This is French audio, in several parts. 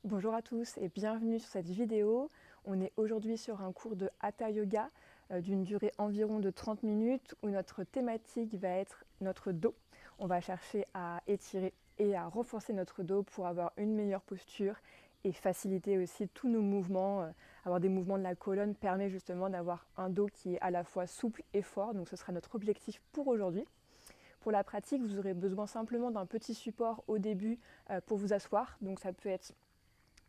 Bonjour à tous et bienvenue sur cette vidéo. On est aujourd'hui sur un cours de Hatha Yoga d'une durée environ de 30 minutes où notre thématique va être notre dos. On va chercher à étirer et à renforcer notre dos pour avoir une meilleure posture et faciliter aussi tous nos mouvements. Avoir des mouvements de la colonne permet justement d'avoir un dos qui est à la fois souple et fort. Donc ce sera notre objectif pour aujourd'hui. Pour la pratique, vous aurez besoin simplement d'un petit support au début pour vous asseoir. Donc ça peut être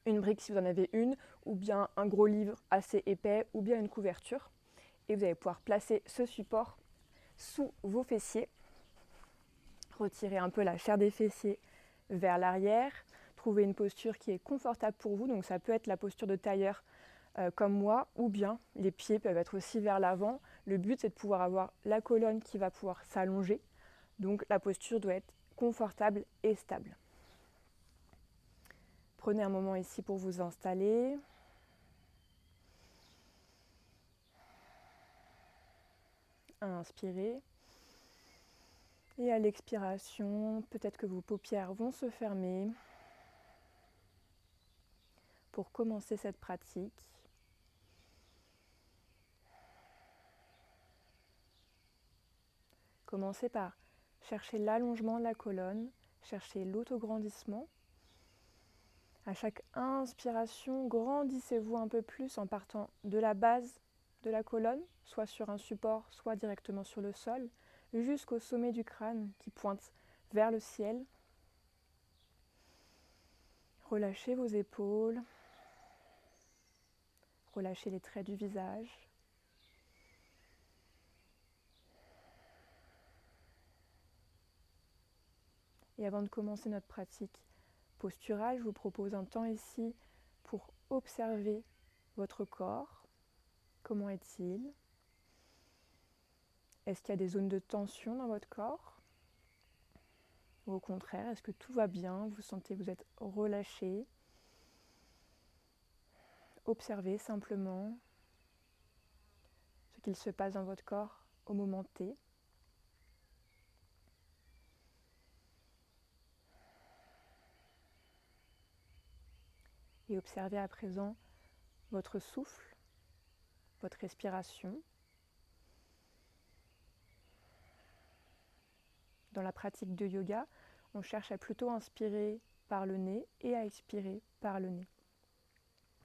une brique si vous en avez une, ou bien un gros livre assez épais, ou bien une couverture. Et vous allez pouvoir placer ce support sous vos fessiers. Retirer un peu la chair des fessiers vers l'arrière. Trouver une posture qui est confortable pour vous. Donc ça peut être la posture de tailleur comme moi, ou bien les pieds peuvent être aussi vers l'avant. Le but c'est de pouvoir avoir la colonne qui va pouvoir s'allonger. Donc la posture doit être confortable et stable. Prenez un moment ici pour vous installer. Inspirez. Et à l'expiration, peut-être que vos paupières vont se fermer. Pour commencer cette pratique, commencez par chercher l'allongement de la colonne, chercher l'autograndissement. À chaque inspiration, grandissez-vous un peu plus en partant de la base de la colonne, soit sur un support, soit directement sur le sol, jusqu'au sommet du crâne qui pointe vers le ciel. Relâchez vos épaules, relâchez les traits du visage. Et avant de commencer notre pratique posturale, je vous propose un temps ici pour observer votre corps. Comment est-il? Est-ce qu'il y a des zones de tension dans votre corps? Ou au contraire, est-ce que tout va bien? Vous sentez que vous êtes relâché? Observez simplement ce qu'il se passe dans votre corps au moment T. Et observez à présent votre souffle, votre respiration. Dans la pratique de yoga, on cherche à plutôt inspirer par le nez et à expirer par le nez.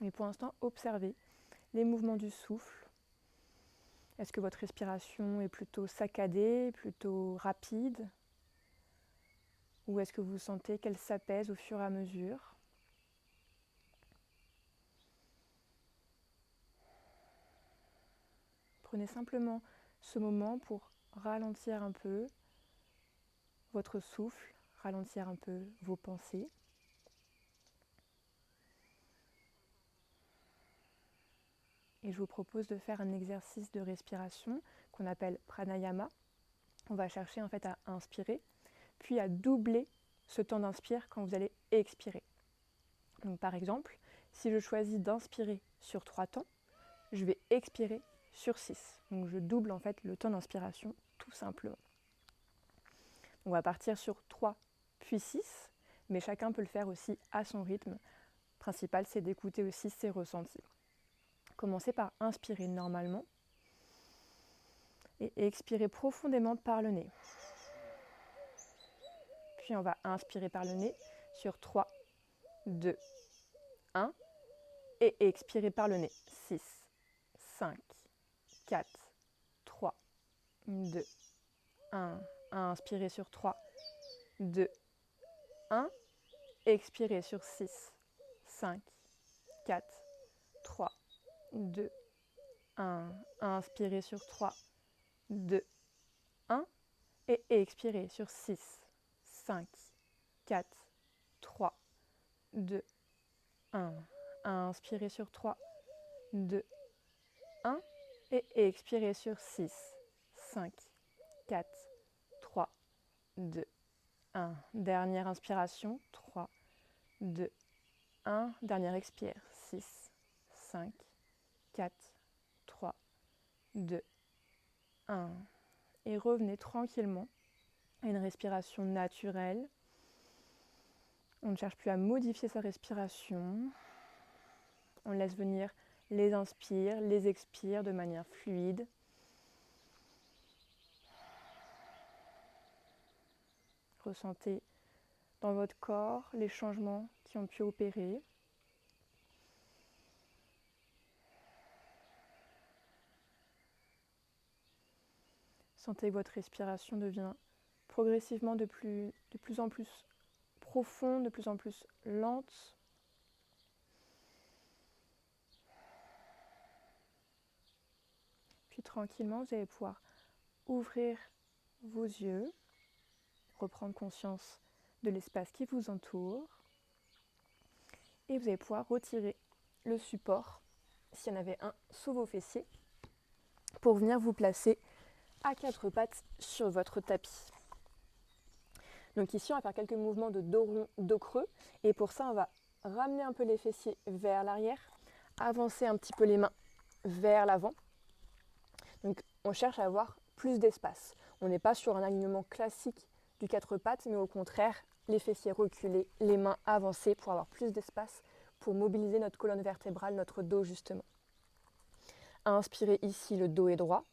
Mais pour l'instant, observez les mouvements du souffle. Est-ce que votre respiration est plutôt saccadée, plutôt rapide? Ou est-ce que vous sentez qu'elle s'apaise au fur et à mesure? Prenez simplement ce moment pour ralentir un peu votre souffle, ralentir un peu vos pensées. Et je vous propose de faire un exercice de respiration qu'on appelle pranayama. On va chercher en fait à inspirer, puis à doubler ce temps d'inspire quand vous allez expirer. Donc par exemple, si je choisis d'inspirer sur 3 temps, je vais expirer sur 6. Donc je double en fait le temps d'inspiration tout simplement. On va partir sur 3 puis 6, mais chacun peut le faire aussi à son rythme. Le principal c'est d'écouter aussi ses ressentis. Commencez par inspirer normalement et expirer profondément par le nez. Puis on va inspirer par le nez sur 3, 2, 1 et expirer par le nez. 6, 5, 4, 3, 2, 1. Inspirez sur 3, 2, 1. Expirez sur 6, 5, 4, 3, 2, 1. Inspirez sur 3, 2, 1. Et expirez sur 6, 5, 4, 3, 2, 1. Inspirez sur 3, 2, 1. Et expirez sur 6, 5, 4, 3, 2, 1. Dernière inspiration, 3, 2, 1. Dernière expire, 6, 5, 4, 3, 2, 1. Et revenez tranquillement à une respiration naturelle. On ne cherche plus à modifier sa respiration. On laisse venir les inspires, les expires de manière fluide. Ressentez dans votre corps les changements qui ont pu opérer. Sentez que votre respiration devient progressivement de plus en plus profonde, de plus en plus lente. Puis tranquillement, vous allez pouvoir ouvrir vos yeux, reprendre conscience de l'espace qui vous entoure. Et vous allez pouvoir retirer le support, s'il y en avait un, sous vos fessiers, pour venir vous placer à quatre pattes sur votre tapis. Donc ici, on va faire quelques mouvements de dos rond, dos creux. Et pour ça, on va ramener un peu les fessiers vers l'arrière, avancer un petit peu les mains vers l'avant. Donc on cherche à avoir plus d'espace. On n'est pas sur un alignement classique du quatre pattes, mais au contraire, les fessiers reculés, les mains avancées pour avoir plus d'espace, pour mobiliser notre colonne vertébrale, notre dos justement. Inspirez ici, le dos est droit.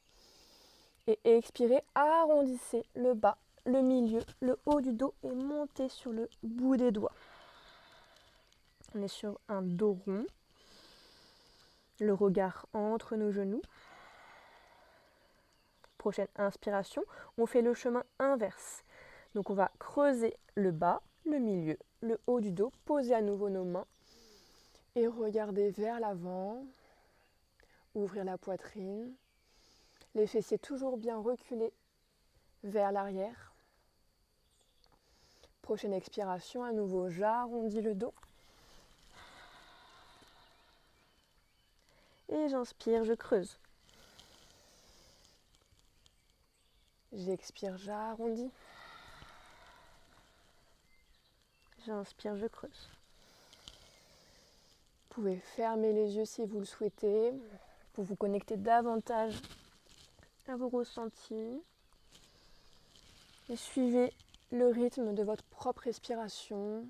Et expirez, arrondissez le bas, le milieu, le haut du dos et montez sur le bout des doigts. On est sur un dos rond. Le regard entre nos genoux. Prochaine inspiration, on fait le chemin inverse. Donc on va creuser le bas, le milieu, le haut du dos, poser à nouveau nos mains et regarder vers l'avant, ouvrir la poitrine, les fessiers toujours bien reculés vers l'arrière. Prochaine expiration, à nouveau j'arrondis le dos. Et j'inspire, je creuse. J'expire, j'arrondis. J'inspire, je creuse. Vous pouvez fermer les yeux si vous le souhaitez, pour vous connecter davantage à vos ressentis. Et suivez le rythme de votre propre respiration.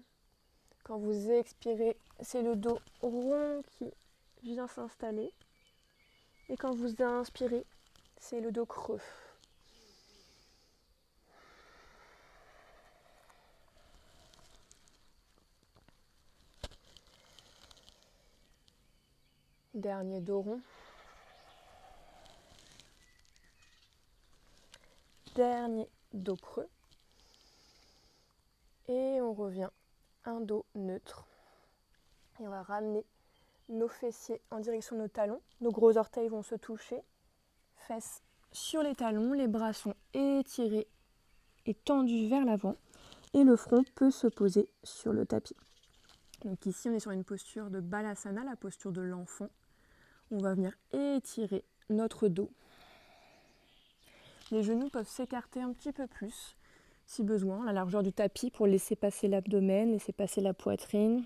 Quand vous expirez, c'est le dos rond qui vient s'installer. Et quand vous inspirez, c'est le dos creux. Dernier dos rond. Dernier dos creux. Et on revient un dos neutre. Et on va ramener nos fessiers en direction de nos talons. Nos gros orteils vont se toucher. Fesses sur les talons. Les bras sont étirés et tendus vers l'avant. Et le front peut se poser sur le tapis. Donc ici, on est sur une posture de Balasana, la posture de l'enfant. On va venir étirer notre dos. Les genoux peuvent s'écarter un petit peu plus, si besoin, la largeur du tapis pour laisser passer l'abdomen, laisser passer la poitrine,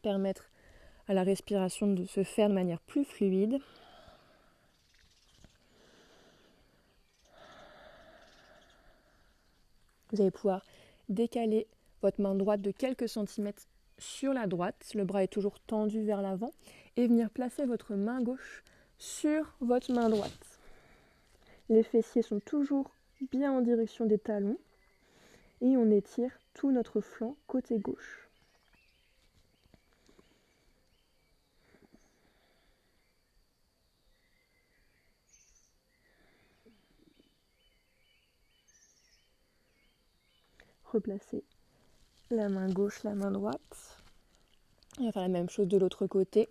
permettre à la respiration de se faire de manière plus fluide. Vous allez pouvoir décaler votre main droite de quelques centimètres sur la droite, le bras est toujours tendu vers l'avant, et venir placer votre main gauche sur votre main droite. Les fessiers sont toujours bien en direction des talons et on étire tout notre flanc côté gauche. Replacez la main gauche, la main droite. On va faire la même chose de l'autre côté.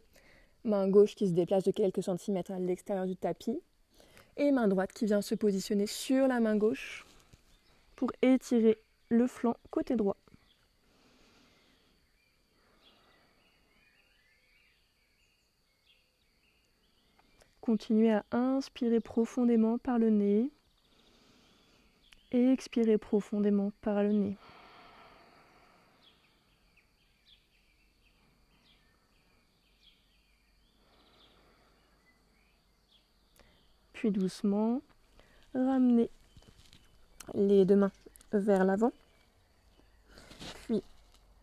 Main gauche qui se déplace de quelques centimètres à l'extérieur du tapis. Et main droite qui vient se positionner sur la main gauche pour étirer le flanc côté droit. Continuez à inspirer profondément par le nez et expirer profondément par le nez. Puis doucement, ramenez les deux mains vers l'avant. Puis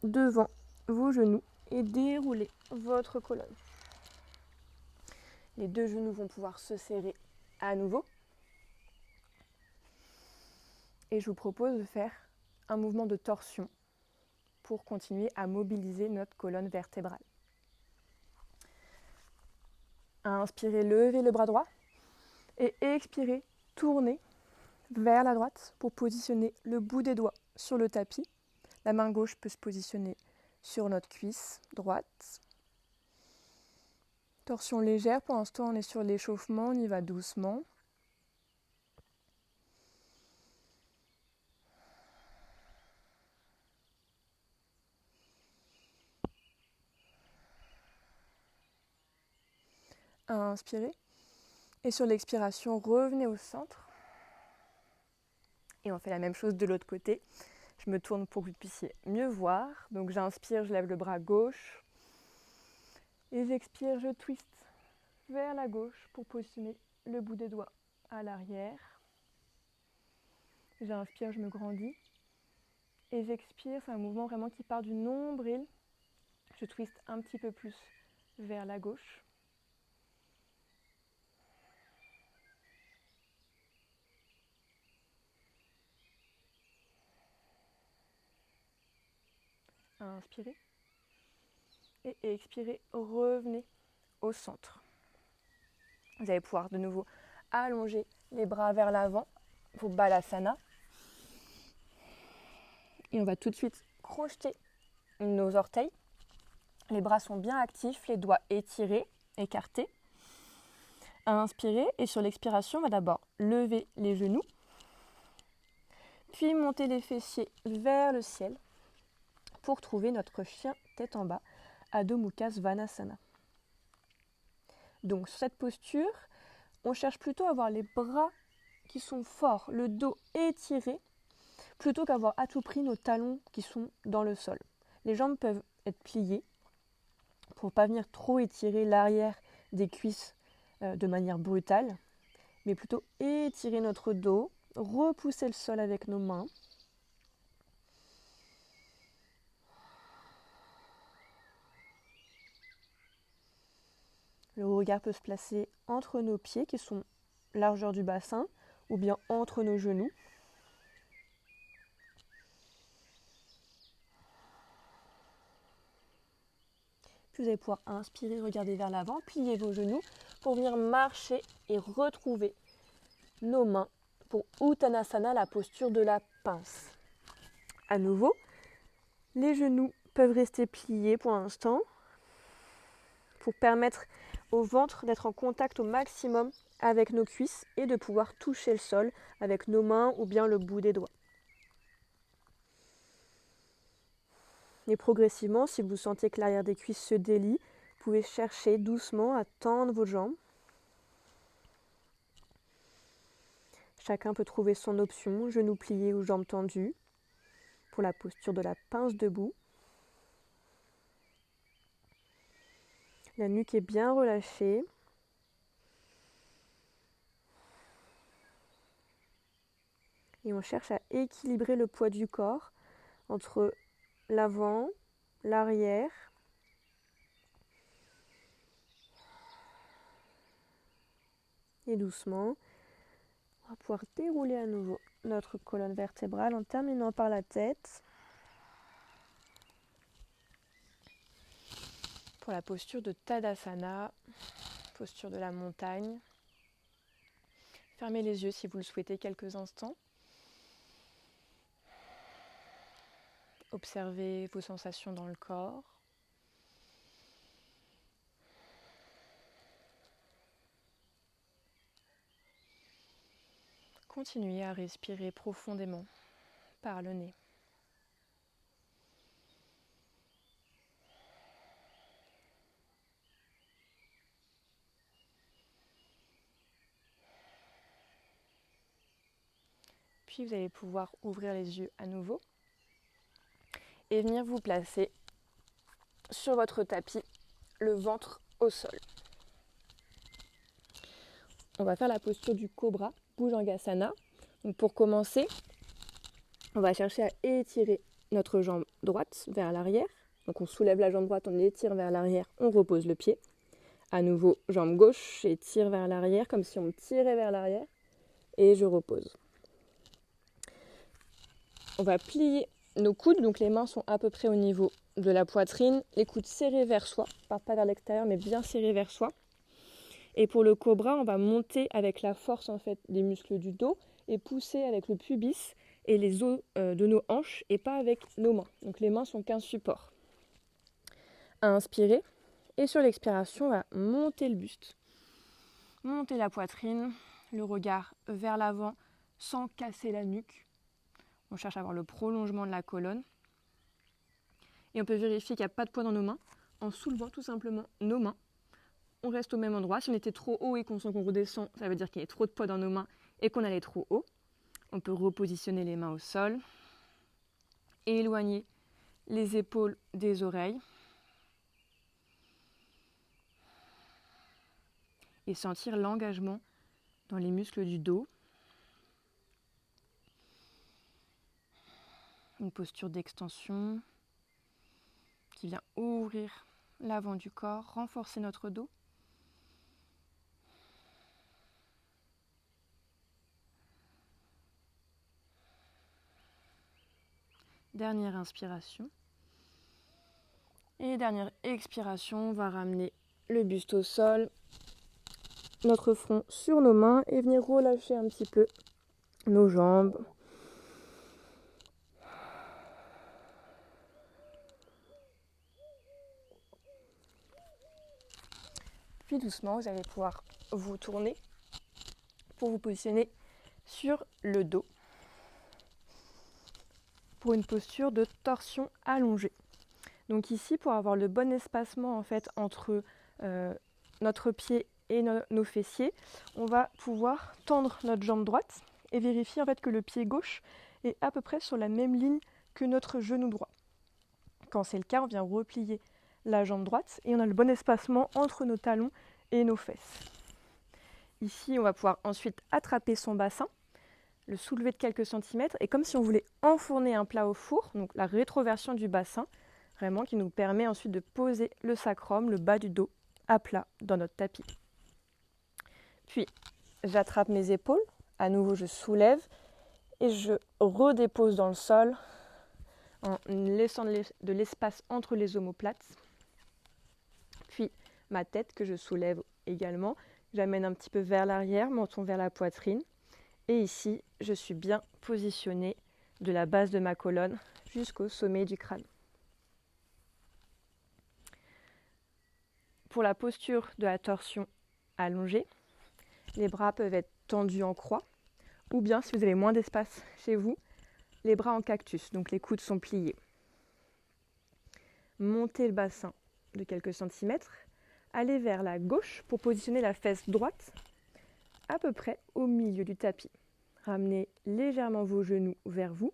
devant vos genoux et déroulez votre colonne. Les deux genoux vont pouvoir se serrer à nouveau. Et je vous propose de faire un mouvement de torsion pour continuer à mobiliser notre colonne vertébrale. Inspirez, levez le bras droit et expirez, tournez vers la droite pour positionner le bout des doigts sur le tapis. La main gauche peut se positionner sur notre cuisse droite. Torsion légère, pour l'instant on est sur l'échauffement, on y va doucement. Inspirez. Et sur l'expiration, revenez au centre. Et on fait la même chose de l'autre côté. Je me tourne pour que vous puissiez mieux voir. Donc j'inspire, je lève le bras gauche. Et j'expire, je twist vers la gauche pour positionner le bout des doigts à l'arrière. J'inspire, je me grandis. Et j'expire, c'est un mouvement vraiment qui part du nombril. Je twist un petit peu plus vers la gauche. Inspirez. Et expirez, revenez au centre. Vous allez pouvoir de nouveau allonger les bras vers l'avant pour Balasana. Et on va tout de suite crocheter nos orteils. Les bras sont bien actifs, les doigts étirés, écartés. Inspirez et sur l'expiration, on va d'abord lever les genoux, puis monter les fessiers vers le ciel pour trouver notre chien tête en bas, Adho Mukha Svanasana. Donc sur cette posture, on cherche plutôt à avoir les bras qui sont forts, le dos étiré, plutôt qu'avoir à tout prix nos talons qui sont dans le sol. Les jambes peuvent être pliées pour ne pas venir trop étirer l'arrière des cuisses de manière brutale, mais plutôt étirer notre dos, repousser le sol avec nos mains. Le regard peut se placer entre nos pieds qui sont largeur du bassin ou bien entre nos genoux. Puis vous allez pouvoir inspirer, regarder vers l'avant, plier vos genoux pour venir marcher et retrouver nos mains pour Uttanasana, la posture de la pince. À nouveau, les genoux peuvent rester pliés pour l'instant pour permettre au ventre d'être en contact au maximum avec nos cuisses et de pouvoir toucher le sol avec nos mains ou bien le bout des doigts. Et progressivement, si vous sentez que l'arrière des cuisses se délie, vous pouvez chercher doucement à tendre vos jambes. Chacun peut trouver son option, genoux pliés ou jambes tendues, pour la posture de la pince debout. La nuque est bien relâchée. Et on cherche à équilibrer le poids du corps entre l'avant, l'arrière. Et doucement, on va pouvoir dérouler à nouveau notre colonne vertébrale en terminant par la tête. Pour la posture de Tadasana, posture de la montagne. Fermez les yeux si vous le souhaitez quelques instants. Observez vos sensations dans le corps. Continuez à respirer profondément par le nez. Puis vous allez pouvoir ouvrir les yeux à nouveau et venir vous placer sur votre tapis, le ventre au sol. On va faire la posture du cobra, Bhujangasana. Donc pour commencer, on va chercher à étirer notre jambe droite vers l'arrière. Donc on soulève la jambe droite, on étire vers l'arrière, on repose le pied. À nouveau, jambe gauche, j'étire vers l'arrière, comme si on me tirait vers l'arrière. Et je repose. On va plier nos coudes, donc les mains sont à peu près au niveau de la poitrine. Les coudes serrés vers soi, pas vers l'extérieur, mais bien serrés vers soi. Et pour le cobra, on va monter avec la force en fait des muscles du dos et pousser avec le pubis et les os de nos hanches et pas avec nos mains. Donc les mains sont qu'un support. À inspirer et sur l'expiration, on va monter le buste, monter la poitrine, le regard vers l'avant sans casser la nuque. On cherche à avoir le prolongement de la colonne. Et on peut vérifier qu'il n'y a pas de poids dans nos mains en soulevant tout simplement nos mains. On reste au même endroit. Si on était trop haut et qu'on sent qu'on redescend, ça veut dire qu'il y a trop de poids dans nos mains et qu'on allait trop haut. On peut repositionner les mains au sol. Et éloigner les épaules des oreilles. Et sentir l'engagement dans les muscles du dos. Une posture d'extension qui vient ouvrir l'avant du corps, renforcer notre dos. Dernière inspiration. Et dernière expiration, on va ramener le buste au sol, notre front sur nos mains et venir relâcher un petit peu nos jambes. Puis doucement, vous allez pouvoir vous tourner pour vous positionner sur le dos pour une posture de torsion allongée. Donc ici, pour avoir le bon espacement en fait entre notre pied et nos fessiers, on va pouvoir tendre notre jambe droite et vérifier en fait que le pied gauche est à peu près sur la même ligne que notre genou droit. Quand c'est le cas, on vient replier la jambe droite et on a le bon espacement entre nos talons et nos fesses. Ici, on va pouvoir ensuite attraper son bassin, le soulever de quelques centimètres et comme si on voulait enfourner un plat au four, donc la rétroversion du bassin, vraiment qui nous permet ensuite de poser le sacrum, le bas du dos, à plat dans notre tapis. Puis, j'attrape mes épaules, à nouveau je soulève et je redépose dans le sol en laissant de l'espace entre les omoplates. Puis, ma tête que je soulève également, j'amène un petit peu vers l'arrière, menton vers la poitrine. Et ici, je suis bien positionnée de la base de ma colonne jusqu'au sommet du crâne. Pour la posture de la torsion allongée, les bras peuvent être tendus en croix ou bien, si vous avez moins d'espace chez vous, les bras en cactus, donc les coudes sont pliés. Montez le bassin de quelques centimètres, allez vers la gauche pour positionner la fesse droite à peu près au milieu du tapis. Ramenez légèrement vos genoux vers vous,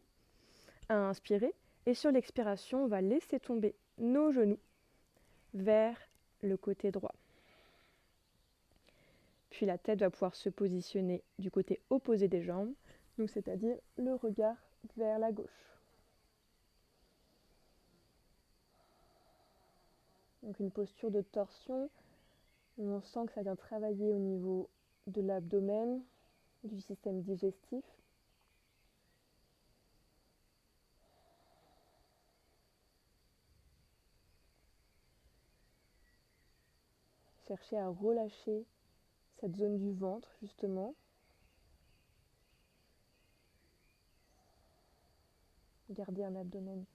à inspirer, et sur l'expiration, on va laisser tomber nos genoux vers le côté droit. Puis la tête va pouvoir se positionner du côté opposé des jambes, donc c'est-à-dire le regard vers la gauche. Donc une posture de torsion où on sent que ça vient travailler au niveau de l'abdomen, du système digestif. Cherchez à relâcher cette zone du ventre justement. Gardez un abdomen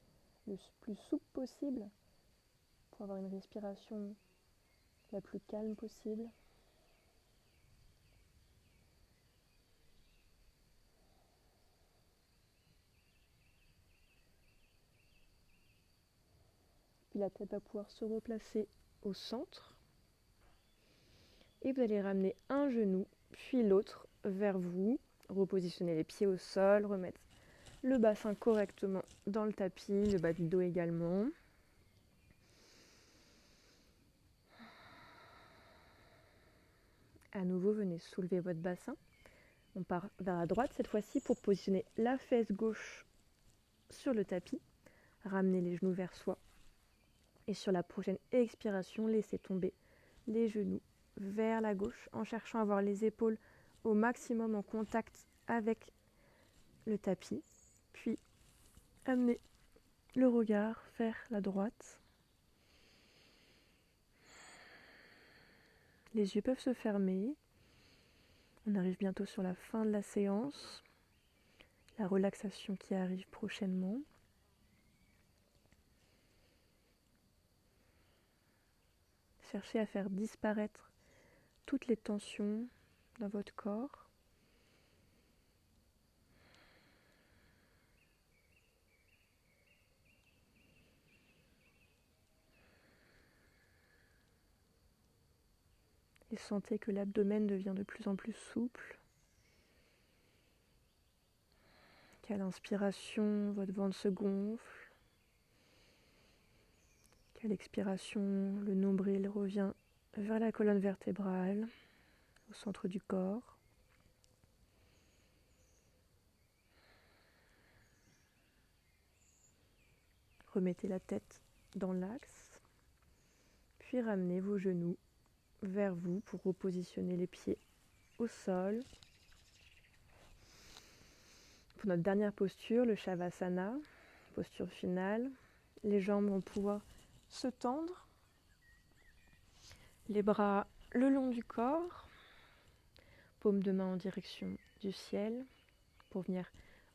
le plus souple possible pour avoir une respiration la plus calme possible. Puis la tête va pouvoir se replacer au centre. Et vous allez ramener un genou, puis l'autre vers vous. Repositionner les pieds au sol, remettre le bassin correctement dans le tapis, le bas du dos également. À nouveau, venez soulever votre bassin. On part vers la droite cette fois-ci pour positionner la fesse gauche sur le tapis. Ramenez les genoux vers soi. Et sur la prochaine expiration, laissez tomber les genoux vers la gauche en cherchant à avoir les épaules au maximum en contact avec le tapis. Puis amenez le regard vers la droite. Les yeux peuvent se fermer. On arrive bientôt sur la fin de la séance. La relaxation qui arrive prochainement. Cherchez à faire disparaître toutes les tensions dans votre corps. Et sentez que l'abdomen devient de plus en plus souple. Qu'à l'inspiration, votre ventre se gonfle. Qu'à l'expiration, le nombril revient vers la colonne vertébrale, au centre du corps. Remettez la tête dans l'axe, puis ramenez vos genoux vers vous pour repositionner les pieds au sol. Pour notre dernière posture, le Shavasana, posture finale, les jambes vont pouvoir se tendre, les bras le long du corps, paume de main en direction du ciel pour venir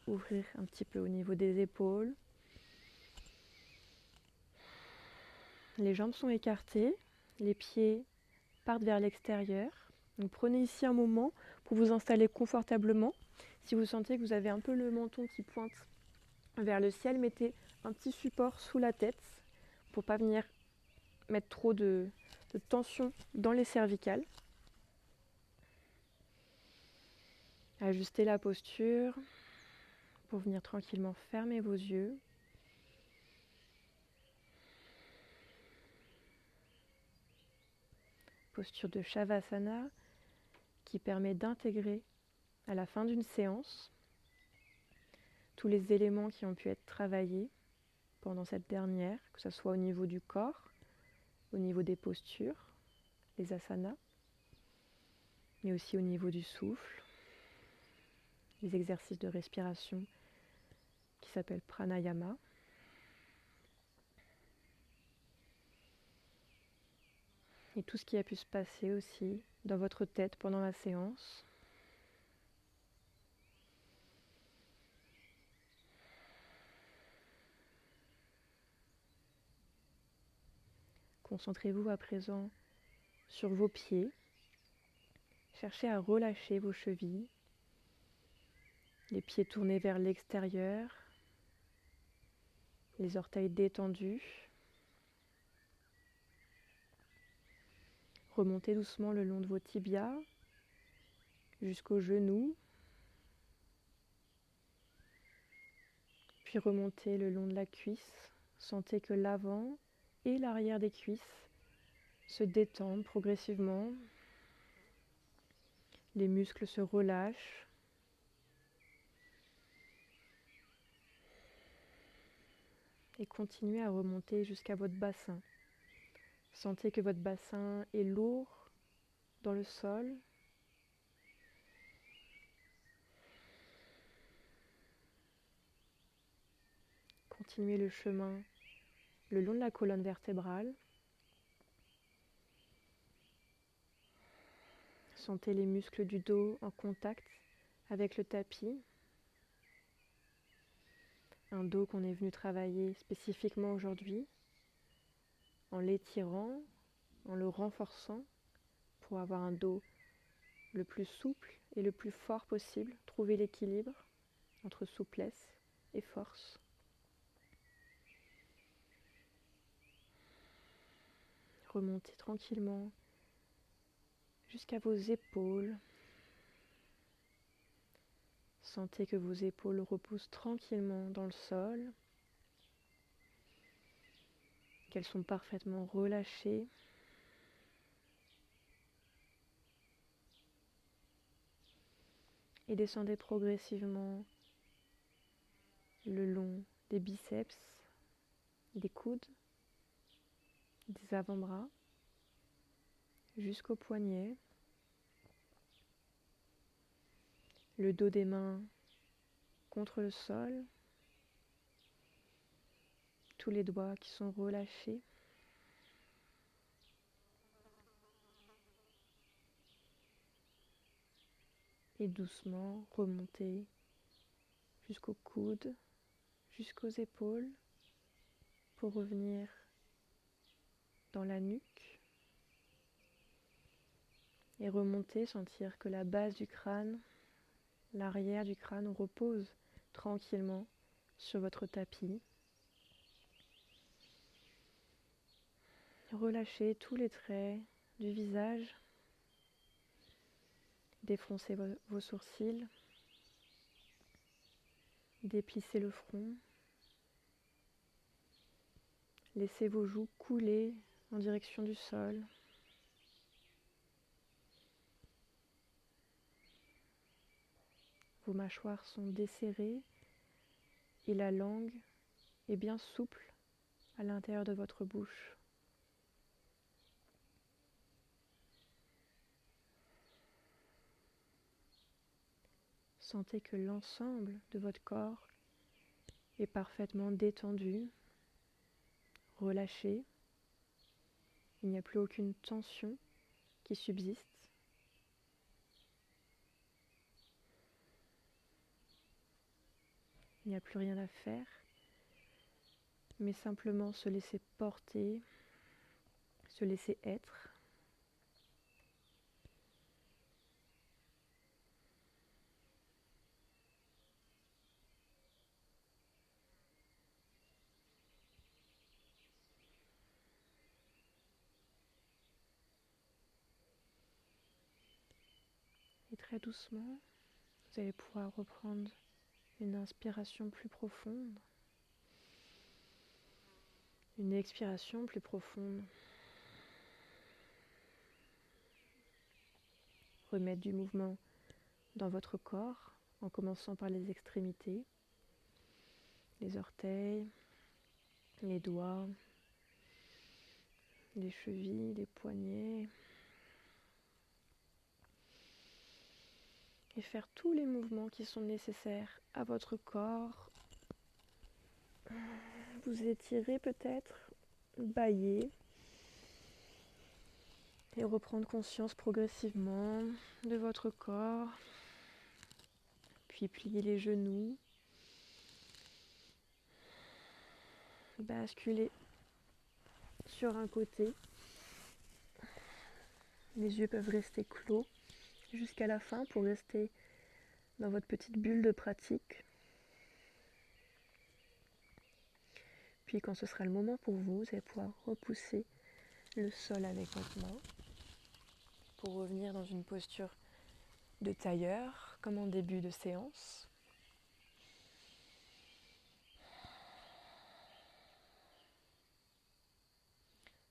ouvrir un petit peu au niveau des épaules. Les jambes sont écartées, les pieds partent vers l'extérieur. Donc prenez ici un moment pour vous installer confortablement. Si vous sentez que vous avez un peu le menton qui pointe vers le ciel, mettez un petit support sous la tête pour ne pas venir mettre trop de tension dans les cervicales. Ajustez la posture pour venir tranquillement fermer vos yeux. Posture de Shavasana qui permet d'intégrer à la fin d'une séance tous les éléments qui ont pu être travaillés pendant cette dernière, que ce soit au niveau du corps, au niveau des postures, les asanas, mais aussi au niveau du souffle, les exercices de respiration qui s'appellent pranayama. Et tout ce qui a pu se passer aussi dans votre tête pendant la séance. Concentrez-vous à présent sur vos pieds. Cherchez à relâcher vos chevilles, les pieds tournés vers l'extérieur, les orteils détendus. Remontez doucement le long de vos tibias jusqu'aux genoux. Puis remontez le long de la cuisse. Sentez que l'avant et l'arrière des cuisses se détendent progressivement. Les muscles se relâchent. Et continuez à remonter jusqu'à votre bassin. Sentez que votre bassin est lourd dans le sol. Continuez le chemin le long de la colonne vertébrale. Sentez les muscles du dos en contact avec le tapis. Un dos qu'on est venu travailler spécifiquement aujourd'hui, en l'étirant, en le renforçant pour avoir un dos le plus souple et le plus fort possible. Trouver l'équilibre entre souplesse et force. Remontez tranquillement jusqu'à vos épaules. Sentez que vos épaules reposent tranquillement dans le sol, qu'elles sont parfaitement relâchées. Et descendez progressivement le long des biceps, des coudes, des avant-bras, jusqu'aux poignets, le dos des mains contre le sol, tous les doigts qui sont relâchés. Et doucement remonter jusqu'aux coudes, jusqu'aux épaules, pour revenir dans la nuque. Et remonter, sentir que la base du crâne, l'arrière du crâne repose tranquillement sur votre tapis. Relâchez tous les traits du visage. Défroncez vos sourcils. Déplissez le front. Laissez vos joues couler en direction du sol. Vos mâchoires sont desserrées et la langue est bien souple à l'intérieur de votre bouche. Sentez que l'ensemble de votre corps est parfaitement détendu, relâché. Il n'y a plus aucune tension qui subsiste. Il n'y a plus rien à faire, mais simplement se laisser porter, se laisser être. Et très doucement, vous allez pouvoir reprendre une inspiration plus profonde, une expiration plus profonde. Remettre du mouvement dans votre corps, en commençant par les extrémités, les orteils, les doigts, les chevilles, les poignets. Et faire tous les mouvements qui sont nécessaires à votre corps. Vous étirez peut-être, bâiller. Et reprendre conscience progressivement de votre corps. Puis plier les genoux. Basculer sur un côté. Les yeux peuvent rester clos jusqu'à la fin pour rester dans votre petite bulle de pratique. Puis quand ce sera le moment pour vous, vous allez pouvoir repousser le sol avec votre main pour revenir dans une posture de tailleur, comme en début de séance.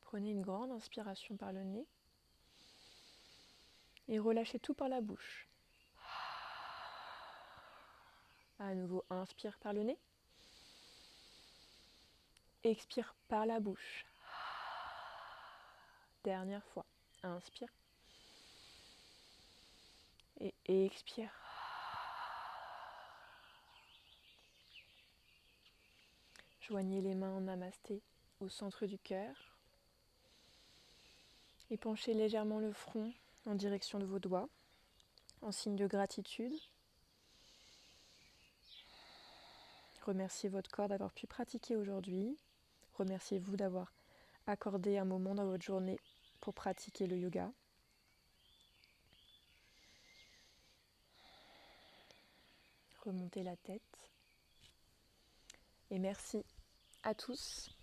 Prenez une grande inspiration par le nez et relâchez tout par la bouche. À nouveau, inspire par le nez. Expire par la bouche. Dernière fois. Inspire. Et expire. Joignez les mains en namasté au centre du cœur. Et penchez légèrement le front en direction de vos doigts, en signe de gratitude. Remerciez votre corps d'avoir pu pratiquer aujourd'hui. Remerciez-vous d'avoir accordé un moment dans votre journée pour pratiquer le yoga. Remontez la tête. Et merci à tous.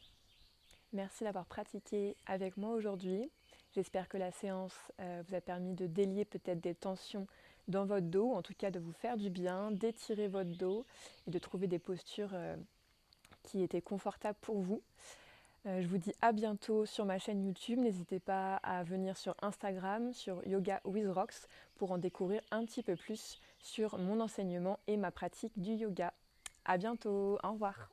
Merci d'avoir pratiqué avec moi aujourd'hui. J'espère que la séance vous a permis de délier peut-être des tensions dans votre dos, en tout cas de vous faire du bien, d'étirer votre dos et de trouver des postures qui étaient confortables pour vous. Je vous dis à bientôt sur ma chaîne YouTube. N'hésitez pas à venir sur Instagram, sur Yoga with Rox, pour en découvrir un petit peu plus sur mon enseignement et ma pratique du yoga. À bientôt, au revoir.